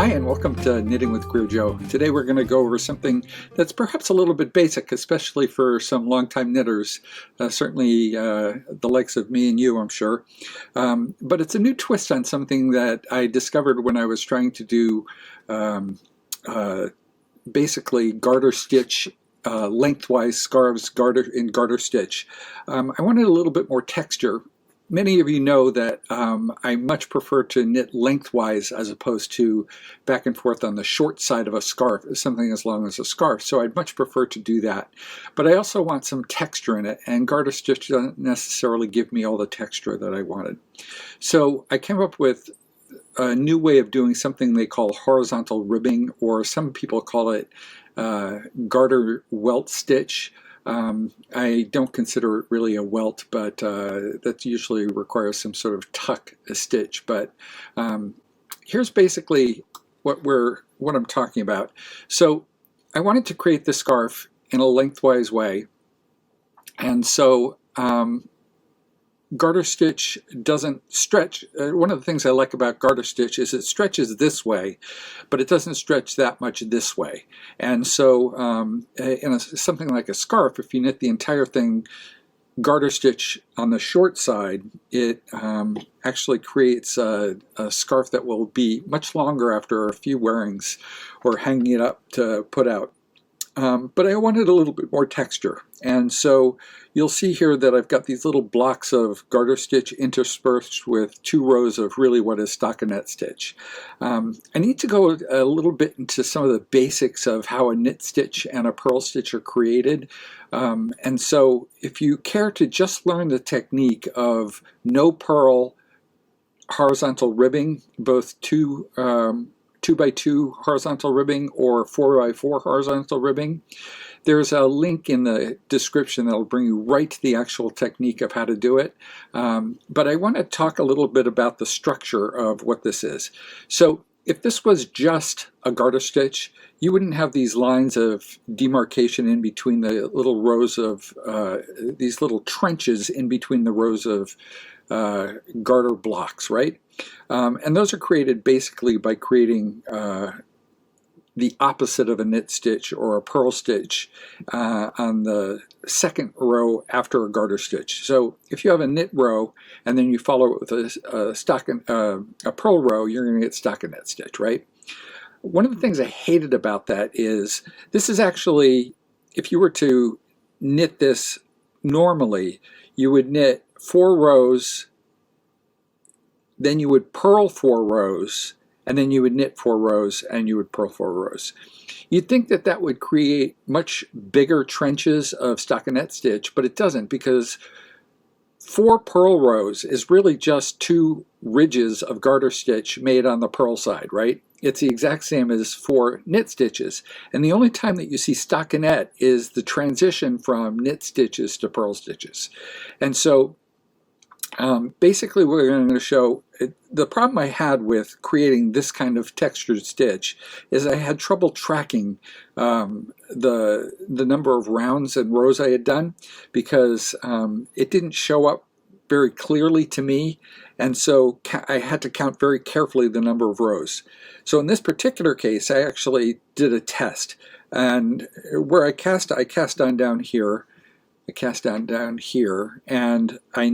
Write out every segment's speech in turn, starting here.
Hi and welcome to Knitting with QueerJoe. Today we're going to go over something that's perhaps a little bit basic, especially for some longtime knitters, certainly the likes of me and you, I'm sure. But it's a new twist on something that I discovered when I was trying to do basically garter stitch, lengthwise scarves in garter stitch. I wanted a little bit more texture. Many of you know that I much prefer to knit lengthwise as opposed to back and forth on the short side of a scarf, something as long as a scarf. So I'd much prefer to do that. But I also want some texture in it, and garter stitch doesn't necessarily give me all the texture that I wanted. So I came up with a new way of doing something they call horizontal ribbing, or some people call it garter welt stitch. I don't consider it really a welt, but that usually requires some sort of tuck stitch. But here's basically what I'm talking about. So I wanted to create this scarf in a lengthwise way, and so garter stitch doesn't stretch. One of the things I like about garter stitch is it stretches this way, but it doesn't stretch that much this way. And so in something like a scarf, if you knit the entire thing garter stitch on the short side, it actually creates a scarf that will be much longer after a few wearings or hanging it up to put out. But I wanted a little bit more texture, and so you'll see here that I've got these little blocks of garter stitch interspersed with 2 rows of really what is stockinette stitch. I need to go a little bit into some of the basics of how a knit stitch and a purl stitch are created, and so if you care to just learn the technique of no-purl horizontal ribbing, both 2x2 horizontal ribbing or 4x4 horizontal ribbing, there's a link in the description that'll bring you right to the actual technique of how to do it. But I want to talk a little bit about the structure of what this is. So if this was just a garter stitch, you wouldn't have these lines of demarcation in between the little rows of, these little trenches in between the rows of garter blocks, right? And those are created basically by creating the opposite of a knit stitch or a purl stitch on the second row after a garter stitch. So if you have a knit row and then you follow it with a purl row, you're going to get stockinette stitch, right? One of the things I hated about that is this is actually, if you were to knit this normally, you would knit 4 rows, then you would purl 4 rows, and then you would knit 4 rows, and you would purl 4 rows. You'd think that that would create much bigger trenches of stockinette stitch, but it doesn't, because 4 purl rows is really just 2 ridges of garter stitch made on the purl side, right? It's the exact same as 4 knit stitches. And the only time that you see stockinette is the transition from knit stitches to purl stitches. And so basically what we're going to show, the problem I had with creating this kind of textured stitch is I had trouble tracking the number of rounds and rows I had done, because it didn't show up very clearly to me, and so I had to count very carefully the number of rows. So in this particular case, I actually did a test, and where I cast on down here, and I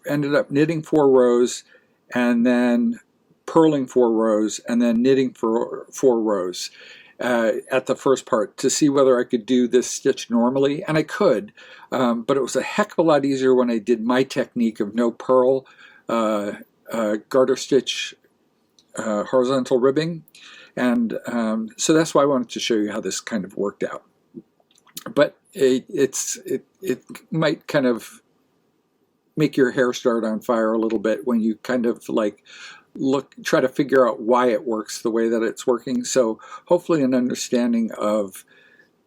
ended up knitting 4 rows and then purling 4 rows and then knitting for 4 rows at the first part to see whether I could do this stitch normally, and I could, but it was a heck of a lot easier when I did my technique of no-purl garter stitch horizontal ribbing, and so that's why I wanted to show you how this kind of worked out. But it might kind of make your hair start on fire a little bit when you kind of like try to figure out why it works the way that it's working. So hopefully an understanding of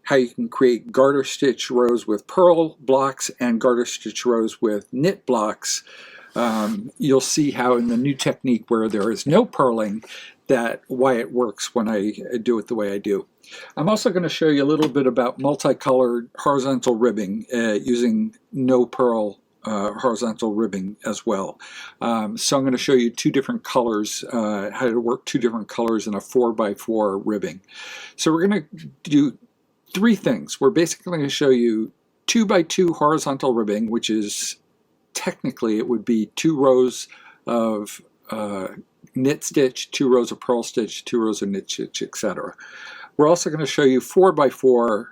how you can create garter stitch rows with purl blocks and garter stitch rows with knit blocks. You'll see how in the new technique where there is no purling, why it works when I do it the way I do. I'm also going to show you a little bit about multicolored horizontal ribbing using no-purl horizontal ribbing as well. So I'm going to show you two different colors, how to work two different colors in a 4x4 ribbing. So we're going to do three things. We're basically going to show you 2x2 horizontal ribbing, which is technically it would be 2 rows of knit stitch, 2 rows of purl stitch, 2 rows of knit stitch, etc. We're also going to show you 4x4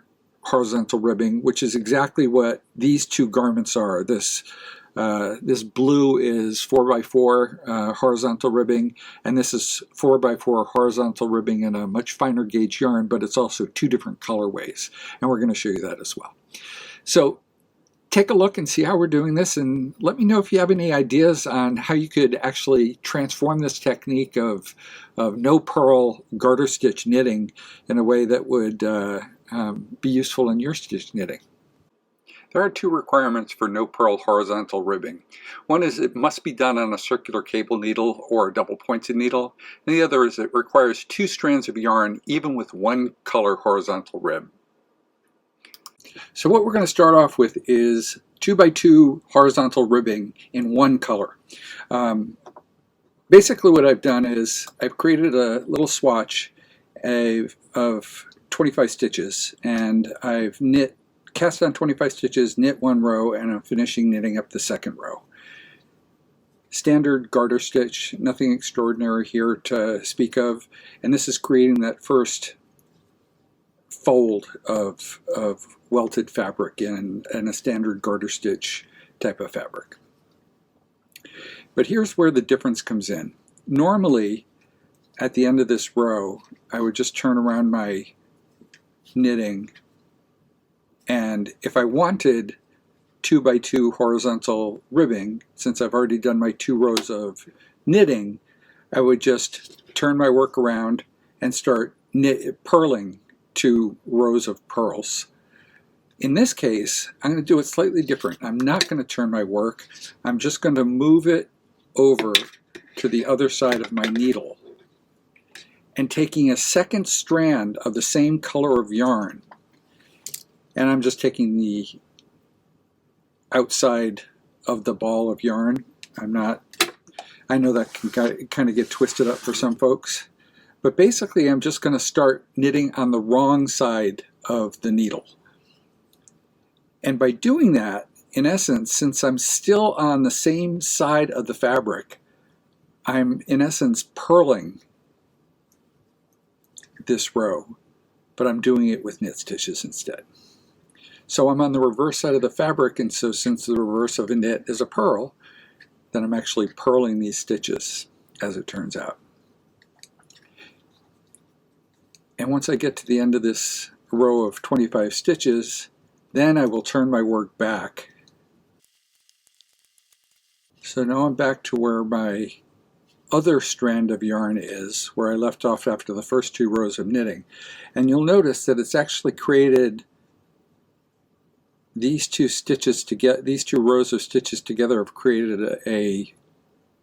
horizontal ribbing, which is exactly what these two garments are. This blue is 4x4 horizontal ribbing, and this is 4x4 horizontal ribbing in a much finer gauge yarn, but it's also two different colorways, and we're going to show you that as well. So take a look and see how we're doing this, and let me know if you have any ideas on how you could actually transform this technique of no-purl garter stitch knitting in a way that would be useful in your stitch knitting. There are two requirements for no-purl horizontal ribbing. One is it must be done on a circular cable needle or a double-pointed needle, and the other is it requires 2 strands of yarn even with 1 color horizontal rib. So what we're going to start off with is 2x2 horizontal ribbing in 1 color. Basically what I've done is I've created a little swatch of 25 stitches, and I've cast on 25 stitches, knit 1 row, and I'm finishing knitting up the 2nd row. Standard garter stitch, nothing extraordinary here to speak of, and this is creating that first fold of welted fabric in a standard garter stitch type of fabric. But here's where the difference comes in. Normally, at the end of this row, I would just turn around my knitting, and if I wanted 2x2 horizontal ribbing, since I've already done my 2 rows of knitting, I would just turn my work around and start purling 2 rows of purls. In this case, I'm going to do it slightly different. I'm not going to turn my work. I'm just going to move it over to the other side of my needle, and taking a 2nd strand of the same color of yarn, and I'm just taking the outside of the ball of yarn. I know that can kind of get twisted up for some folks, but basically I'm just going to start knitting on the wrong side of the needle. And by doing that, in essence, since I'm still on the same side of the fabric, I'm in essence purling this row, but I'm doing it with knit stitches instead. So I'm on the reverse side of the fabric, and so since the reverse of a knit is a purl, then I'm actually purling these stitches, as it turns out. And once I get to the end of this row of 25 stitches, then I will turn my work back. So now I'm back to where my other strand of yarn is, where I left off after the first 2 rows of knitting. And you'll notice that it's actually created these 2 rows of stitches together have created a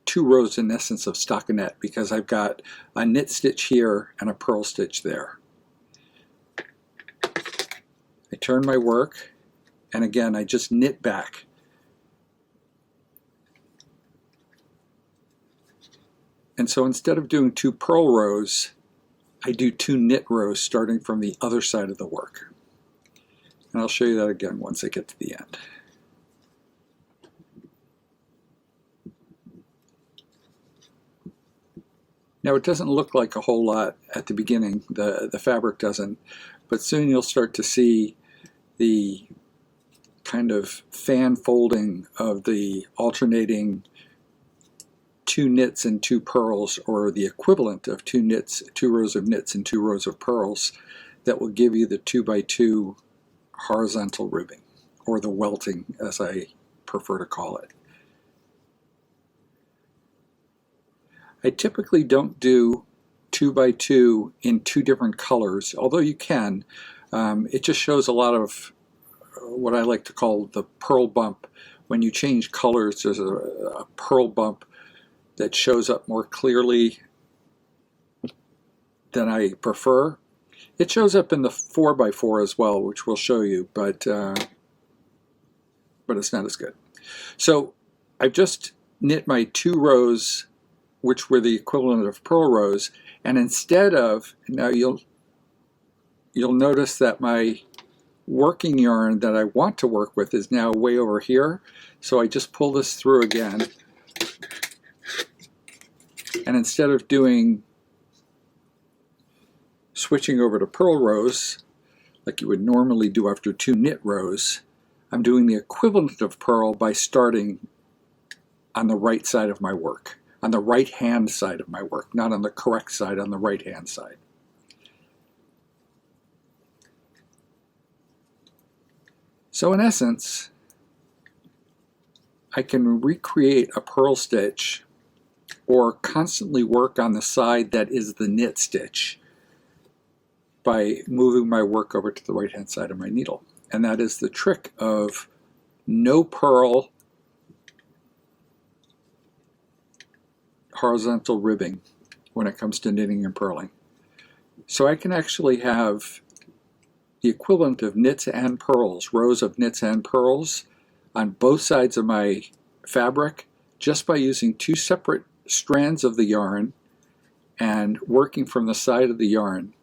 2 rows in essence of stockinette, because I've got a knit stitch here and a purl stitch there. I turn my work, and again I just knit back. And so instead of doing 2 purl rows, I do 2 knit rows starting from the other side of the work. And I'll show you that again once I get to the end. Now it doesn't look like a whole lot at the beginning, the fabric doesn't, but soon you'll start to see the kind of fan folding of the alternating 2 knits and 2 purls, or the equivalent of 2 rows of knits and 2 rows of purls, that will give you the 2x2 horizontal ribbing, or the welting as I prefer to call it. I typically don't do 2x2 in 2 different colors, although you can. It just shows a lot of what I like to call the purl bump. When you change colors, there's a purl bump that shows up more clearly than I prefer. It shows up in the 4x4 as well, which we'll show you, but it's not as good. So I've just knit my 2 rows, which were the equivalent of purl rows, and instead of, now you'll notice that my working yarn that I want to work with is now way over here. So I just pull this through again, and instead of switching over to purl rows like you would normally do after 2 knit rows, I'm doing the equivalent of purl by starting on the right side of my work, on the right hand side of my work, not on the correct side, on the right hand side. So in essence, I can recreate a purl stitch or constantly work on the side that is the knit stitch by moving my work over to the right hand side of my needle. And that is the trick of no-purl horizontal ribbing when it comes to knitting and purling. So I can actually have the equivalent of knits and purls, rows of knits and purls on both sides of my fabric just by using 2 separate strands of the yarn and working from the side of the yarn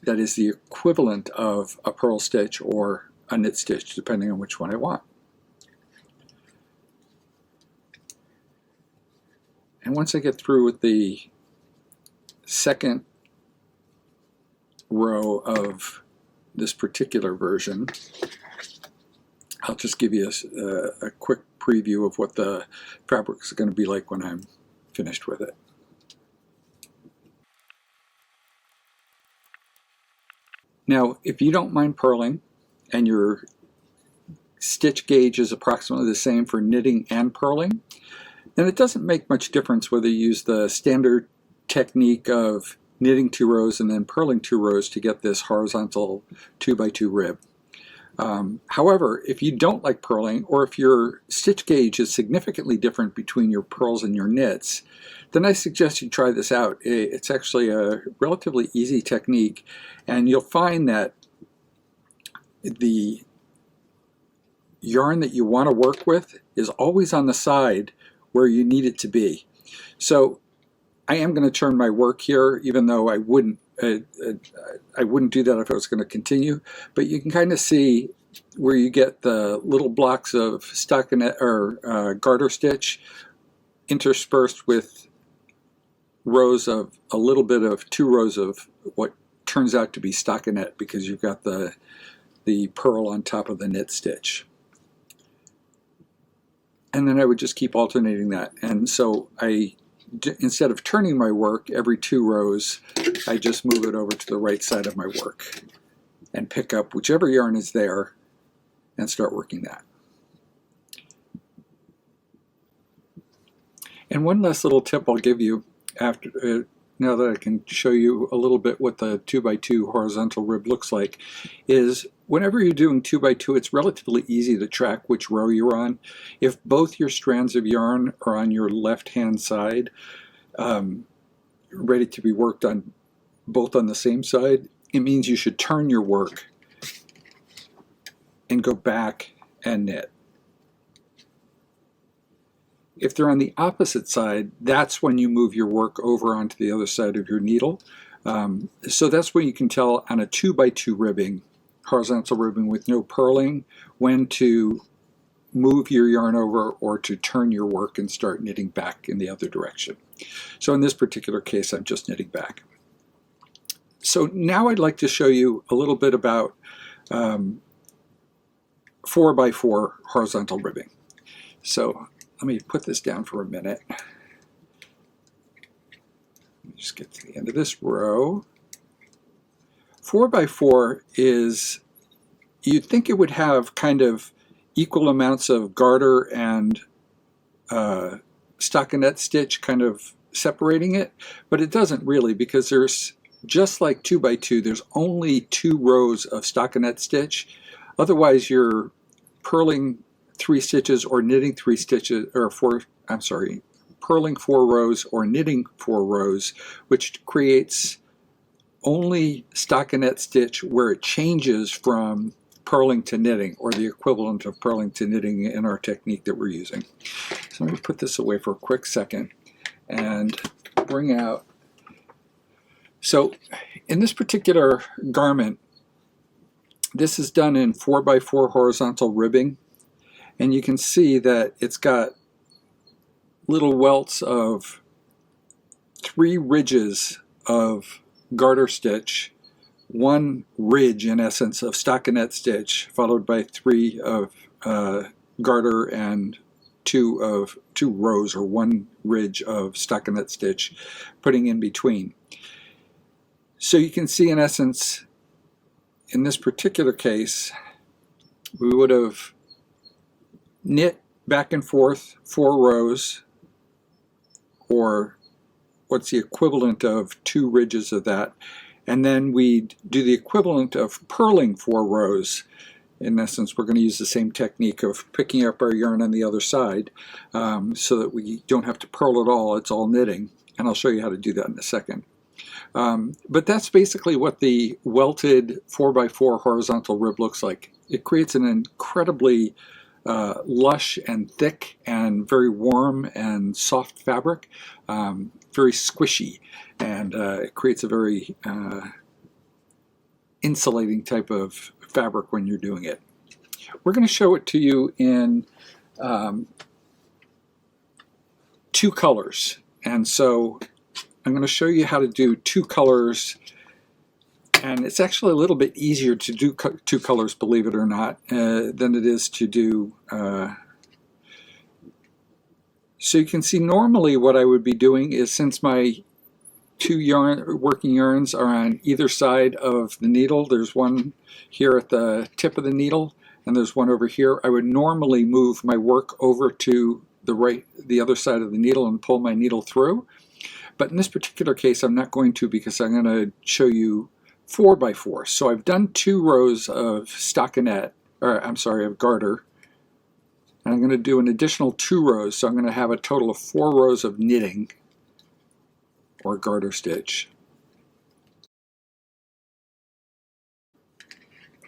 that is the equivalent of a purl stitch or a knit stitch, depending on which one I want. And once I get through with the second row of this particular version, I'll just give you a quick preview of what the fabric is going to be like when I'm finished with it. Now, if you don't mind purling and your stitch gauge is approximately the same for knitting and purling, then it doesn't make much difference whether you use the standard technique of knitting 2 rows and then purling 2 rows to get this horizontal 2x2 rib. However, if you don't like purling, or if your stitch gauge is significantly different between your purls and your knits, then I suggest you try this out. It's actually a relatively easy technique, and you'll find that the yarn that you want to work with is always on the side where you need it to be. So I am going to turn my work here, even though I wouldn't do that if I was going to continue. But you can kind of see where you get the little blocks of stockinette or garter stitch interspersed with rows of a little bit of 2 rows of what turns out to be stockinette, because you've got the purl on top of the knit stitch. And then I would just keep alternating that. And so instead of turning my work every 2 rows, I just move it over to the right side of my work and pick up whichever yarn is there and start working that. And one last little tip I'll give you after now that I can show you a little bit what the 2x2 horizontal rib looks like, is whenever you're doing 2x2, it's relatively easy to track which row you're on. If both your strands of yarn are on your left-hand side, ready to be worked on both on the same side, it means you should turn your work and go back and knit. If they're on the opposite side, that's when you move your work over onto the other side of your needle. So that's when you can tell on a 2x2 ribbing, horizontal ribbing with no purling, when to move your yarn over or to turn your work and start knitting back in the other direction. So in this particular case, I'm just knitting back. So now I'd like to show you a little bit about 4x4 horizontal ribbing. So let me put this down for a minute. Let me just get to the end of this row. 4x4 is, you'd think it would have kind of equal amounts of garter and stockinette stitch kind of separating it, but it doesn't really, because there's, just like 2x2, there's only 2 rows of stockinette stitch. Otherwise you're purling 3 stitches or knitting 3 stitches, or purling 4 rows or knitting 4 rows, which creates only stockinette stitch where it changes from purling to knitting, or the equivalent of purling to knitting in our technique that we're using. So let me put this away for a quick second and bring out. So in this particular garment, this is done in 4x4 horizontal ribbing, and you can see that it's got little welts of 3 ridges of garter stitch, 1 ridge in essence of stockinette stitch, followed by 3 of garter and 2 rows or 1 ridge of stockinette stitch, putting in between. So you can see in essence, in this particular case, we would have knit back and forth 4 rows, or what's the equivalent of 2 ridges of that, and then we'd do the equivalent of purling 4 rows. In essence, we're going to use the same technique of picking up our yarn on the other side so that we don't have to purl at all, it's all knitting, and I'll show you how to do that in a second. But that's basically what the welted 4x4 horizontal rib looks like. It creates an incredibly lush and thick and very warm and soft fabric, very squishy, and it creates a very insulating type of fabric when you're doing it. We're going to show it to you in 2 colors, and so I'm going to show you how to do 2 colors, and it's actually a little bit easier to do 2 colors, believe it or not, than it is to do. So you can see normally what I would be doing is, since my 2 working yarns are on either side of the needle, there's one here at the tip of the needle and there's one over here, I would normally move my work over to the other side of the needle and pull my needle through. But in this particular case, I'm not going to, because I'm going to show you 4x4. So I've done 2 rows of stockinette, or I'm sorry, of garter. And I'm going to do an additional 2 rows, so I'm going to have a total of 4 rows of knitting, or garter stitch.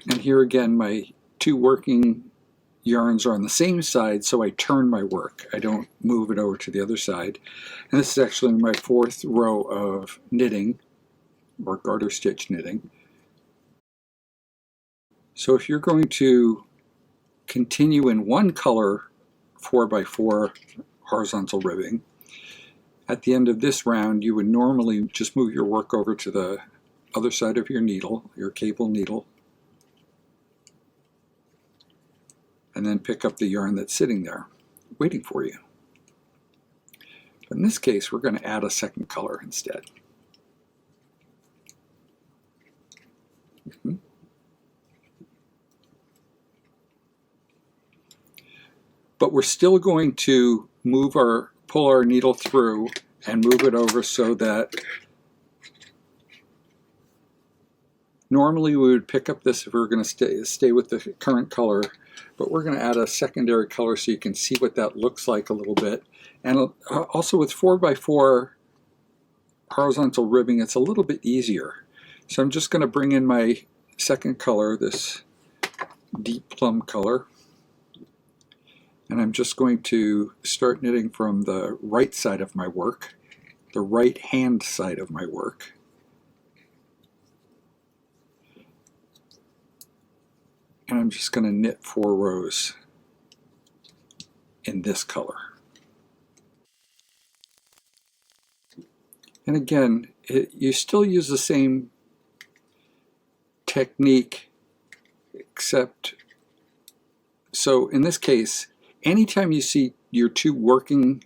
And here again, my 2 working yarns are on the same side, so I turn my work. I don't move it over to the other side. And this is actually my 4th row of knitting, or garter stitch knitting. So if you're going to continue in 1 color 4x4 horizontal ribbing, at the end of this round you would normally just move your work over to the other side of your needle, your cable needle, and then pick up the yarn that's sitting there waiting for you. But in this case, we're going to add a 2nd color instead. But we're still going to pull our needle through and move it over, so that normally we would pick up this if we were going to stay with the current color, but we're going to add a secondary color so you can see what that looks like a little bit. And also with 4x4 horizontal ribbing, it's a little bit easier. So I'm just going to bring in my 2nd color, this deep plum color, and I'm just going to start knitting from the right side of my work, the right hand side of my work. And I'm just going to knit 4 rows in this color. And again, you still use the same technique, except, so in this case, anytime you see your 2 working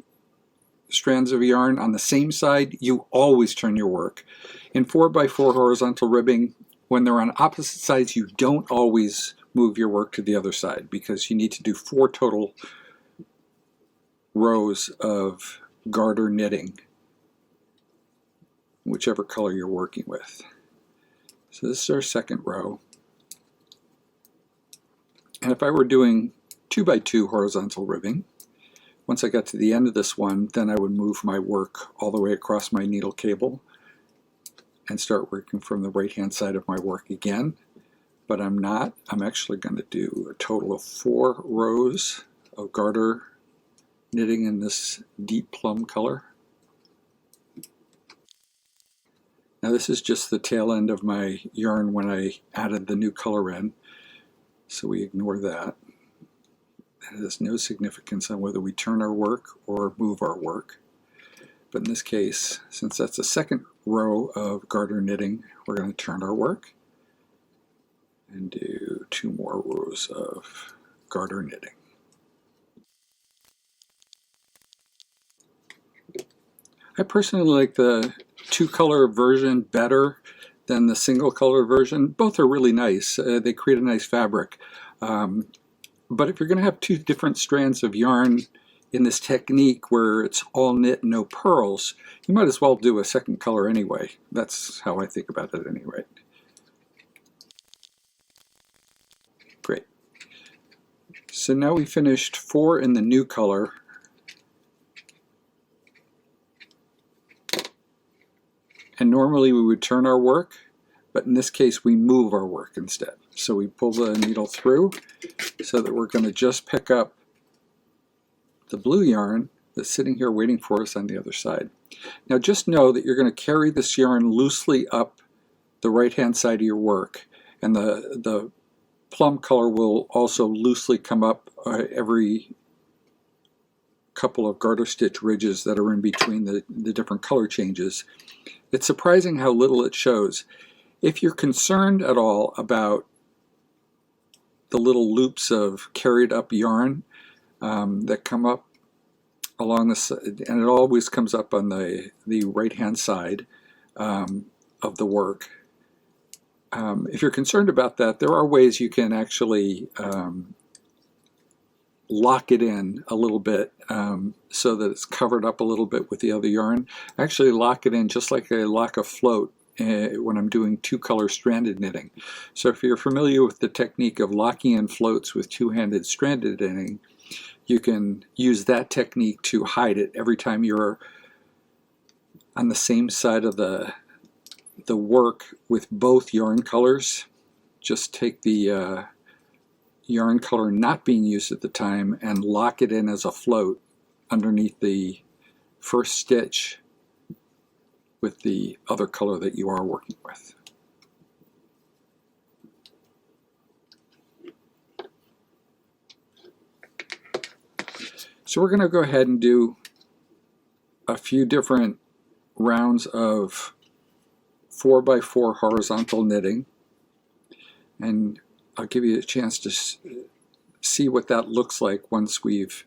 strands of yarn on the same side, you always turn your work. In 4x4 horizontal ribbing, when they're on opposite sides, you don't always move your work to the other side, because you need to do 4 total rows of garter knitting, whichever color you're working with. So this is our 2nd row. And if I were doing 2x2 horizontal ribbing, once I got to the end of this one, then I would move my work all the way across my needle cable and start working from the right hand side of my work again. but I'm not. I'm actually going to do a total of 4 rows of garter knitting in this deep plum color. Now this is just the tail end of my yarn when I added the new color in, so we ignore that. That has no significance on whether we turn our work or move our work. But in this case, since that's the second row of garter knitting, we're going to turn our work and do 2 more rows of garter knitting. I personally like the 2-color version better than the single color version. Both are really nice. They create a nice fabric. But if you're going to have 2 different strands of yarn in this technique where it's all knit, no purls, you might as well do a second color anyway. That's how I think about it anyway. Great. So now we finished 4 in the new color. And normally we would turn our work, but in this case we move our work instead. So we pull the needle through so that we're going to just pick up the blue yarn that's sitting here waiting for us on the other side. Now just know that you're going to carry this yarn loosely up the right hand side of your work, and the plum color will also loosely come up every couple of garter stitch ridges that are in between the different color changes. It's surprising how little it shows. If you're concerned at all about the little loops of carried up yarn that come up along the side, and it always comes up on the right hand side of the work. If you're concerned about that, there are ways you can actually lock it in a little bit so that it's covered up a little bit with the other yarn. Actually lock it in just like I lock a float when I'm doing 2-color stranded knitting. So if you're familiar with the technique of locking in floats with 2-handed stranded knitting, you can use that technique to hide it every time you're on the same side of the work with both yarn colors. Just take the yarn color not being used at the time and lock it in as a float underneath the first stitch with the other color that you are working with. So we're going to go ahead and do a few different rounds of 4x4 horizontal knitting, and I'll give you a chance to see what that looks like once we've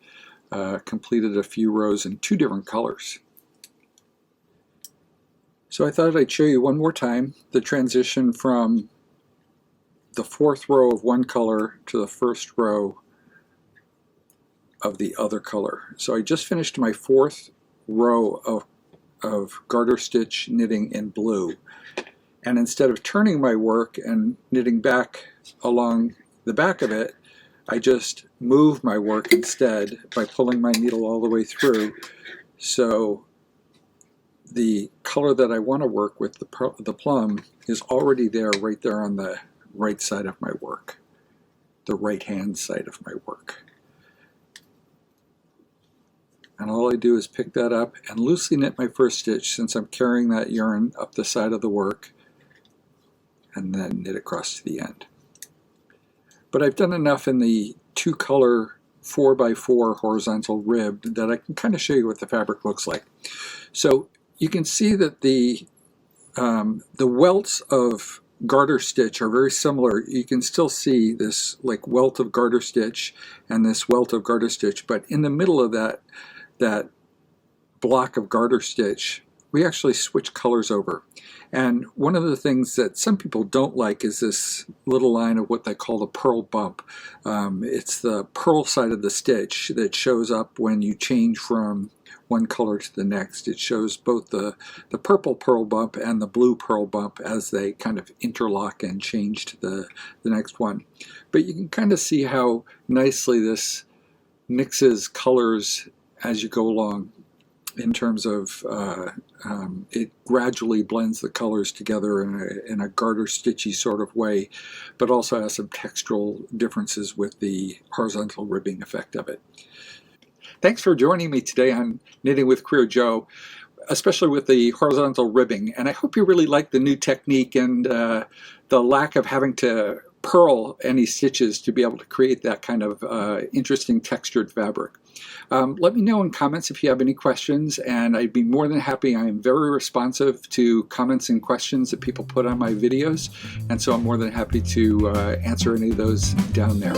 completed a few rows in 2 different colors. So I thought I'd show you one more time the transition from the 4th row of one color to the 1st row of the other color. So I just finished my 4th row of garter stitch knitting in blue, and instead of turning my work and knitting back along the back of it, I just move my work instead by pulling my needle all the way through. So the color that I want to work with, the plum, is already there, right there on the right side of my work, the right hand side of my work. And all I do is pick that up and loosely knit my first stitch, since I'm carrying that yarn up the side of the work, and then knit across to the end. But I've done enough in the 2-color 4x4 horizontal rib that I can kind of show you what the fabric looks like. So you can see that the welts of garter stitch are very similar. You can still see this like welt of garter stitch and this welt of garter stitch, but in the middle of that block of garter stitch, we actually switch colors over. And one of the things that some people don't like is this little line of what they call the purl bump. It's the purl side of the stitch that shows up when you change from one color to the next. It shows both the purple purl bump and the blue purl bump as they kind of interlock and change to the next one. But you can kind of see how nicely this mixes colors as you go along. in terms of it gradually blends the colors together in a garter stitchy sort of way, but also has some textural differences with the horizontal ribbing effect of it. Thanks for joining me today on Knitting with QueerJoe, especially with the horizontal ribbing. And I hope you really like the new technique and the lack of having to purl any stitches to be able to create that kind of interesting textured fabric. Let me know in comments if you have any questions, and I'd be more than happy. I am very responsive to comments and questions that people put on my videos, and so I'm more than happy to answer any of those down there.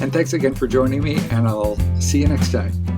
And thanks again for joining me, and I'll see you next time.